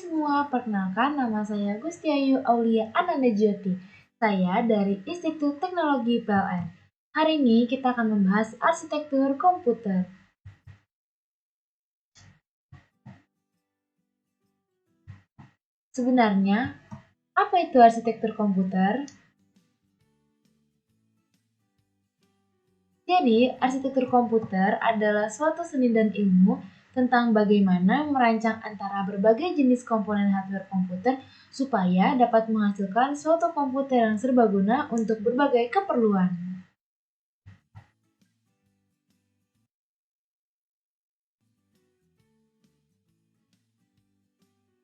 semua, perkenalkan nama saya Gustiayu Aulia Ananda Jyoti. Saya dari Institut Teknologi PLN. Hari ini kita akan membahas arsitektur komputer. Sebenarnya, apa itu arsitektur komputer? Jadi, arsitektur komputer adalah suatu seni dan ilmu tentang bagaimana merancang antara berbagai jenis komponen hardware komputer supaya dapat menghasilkan suatu komputer yang serbaguna untuk berbagai keperluan.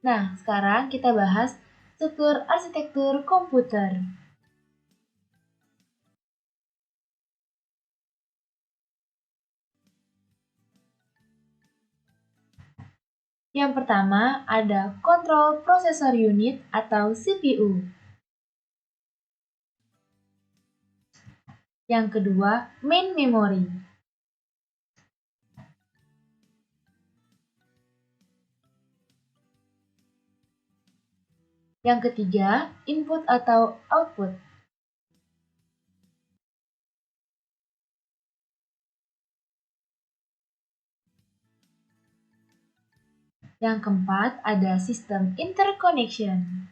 Nah, sekarang kita bahas struktur arsitektur komputer. Yang pertama ada Control Processor Unit atau CPU. Yang kedua, Main Memory. Yang ketiga, Input atau Output. Yang keempat, ada Sistem Interconnection.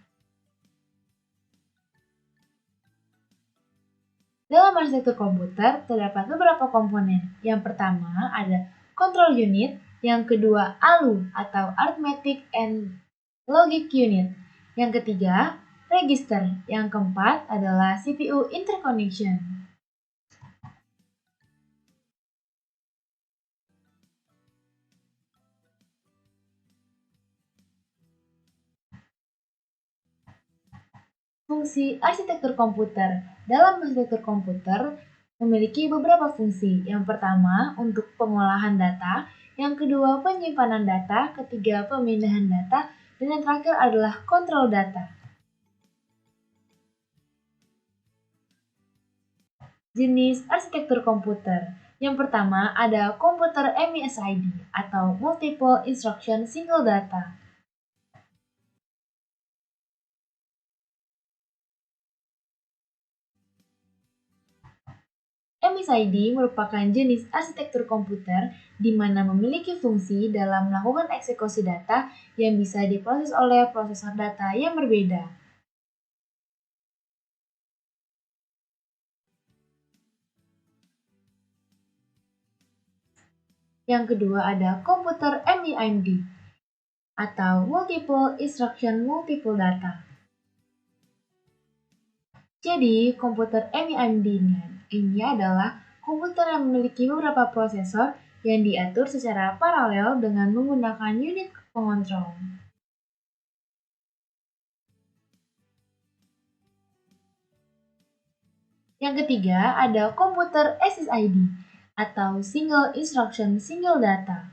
Dalam arsitektur komputer, terdapat beberapa komponen. Yang pertama ada Control Unit, yang kedua ALU atau Arithmetic and Logic Unit, yang ketiga Register, yang keempat adalah CPU Interconnection. Fungsi arsitektur komputer. Dalam arsitektur komputer memiliki beberapa fungsi. Yang pertama untuk pengolahan data, yang kedua penyimpanan data, ketiga pemindahan data, dan yang terakhir adalah kontrol data. Jenis arsitektur komputer. Yang pertama ada komputer MISID atau Multiple Instruction Single Data. MISID merupakan jenis arsitektur komputer di mana memiliki fungsi dalam melakukan eksekusi data yang bisa diproses oleh prosesor data yang berbeda. Yang kedua ada komputer MIMD atau Multiple Instruction Multiple Data. Jadi, komputer MIMD ini adalah komputer yang memiliki beberapa prosesor yang diatur secara paralel dengan menggunakan unit pengontrol. Yang ketiga ada komputer SSID atau Single Instruction Single Data.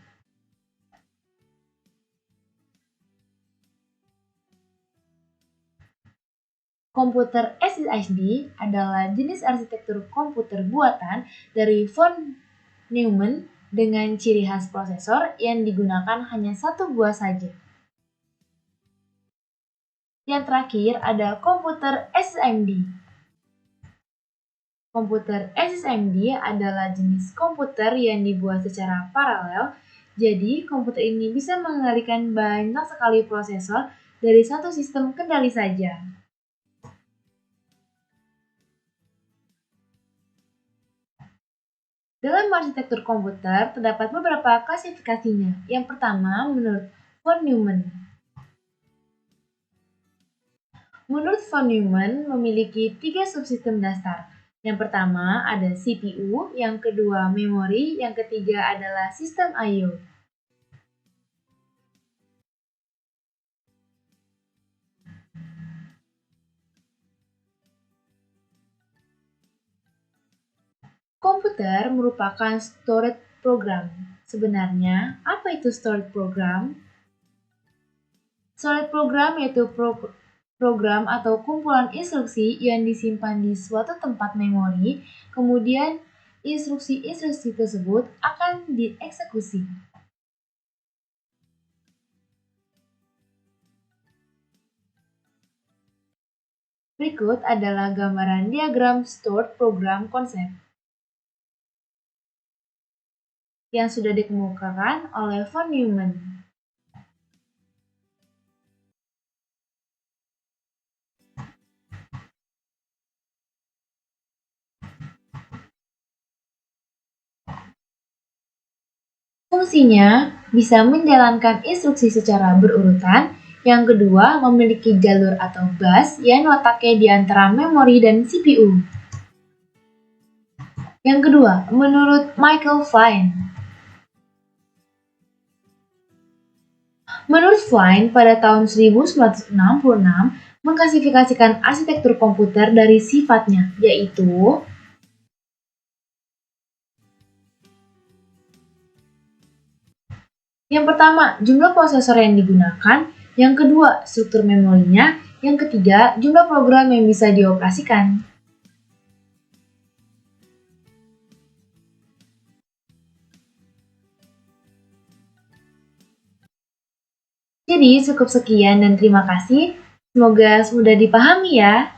Komputer SSID adalah jenis arsitektur komputer buatan dari von Neumann dengan ciri khas prosesor yang digunakan hanya satu buah saja. Yang terakhir ada komputer SSMD. Komputer SSMD adalah jenis komputer yang dibuat secara paralel, jadi komputer ini bisa mengendalikan banyak sekali prosesor dari satu sistem kendali saja. Dalam arsitektur komputer terdapat beberapa klasifikasinya. Yang pertama menurut von Neumann. Menurut von Neumann memiliki 3 subsistem dasar. Yang pertama ada CPU, yang kedua memori, yang ketiga adalah sistem I/O. Komputer merupakan storage program. Sebenarnya, apa itu storage program? Storage program yaitu program atau kumpulan instruksi yang disimpan di suatu tempat memori, kemudian instruksi-instruksi tersebut akan dieksekusi. Berikut adalah gambaran diagram Stored Program Concept yang sudah dikemukakan oleh von Neumann. Fungsinya bisa menjalankan instruksi secara berurutan. Yang kedua, memiliki jalur atau bus yang letaknya di antara memori dan CPU. Yang kedua, menurut Michael Flynn. Menurut Flynn, pada tahun 1966 mengklasifikasikan arsitektur komputer dari sifatnya, yaitu yang pertama, jumlah prosesor yang digunakan. Yang kedua, struktur memorinya. Yang ketiga, jumlah program yang bisa dioperasikan. Jadi cukup sekian dan terima kasih. Semoga mudah dipahami ya.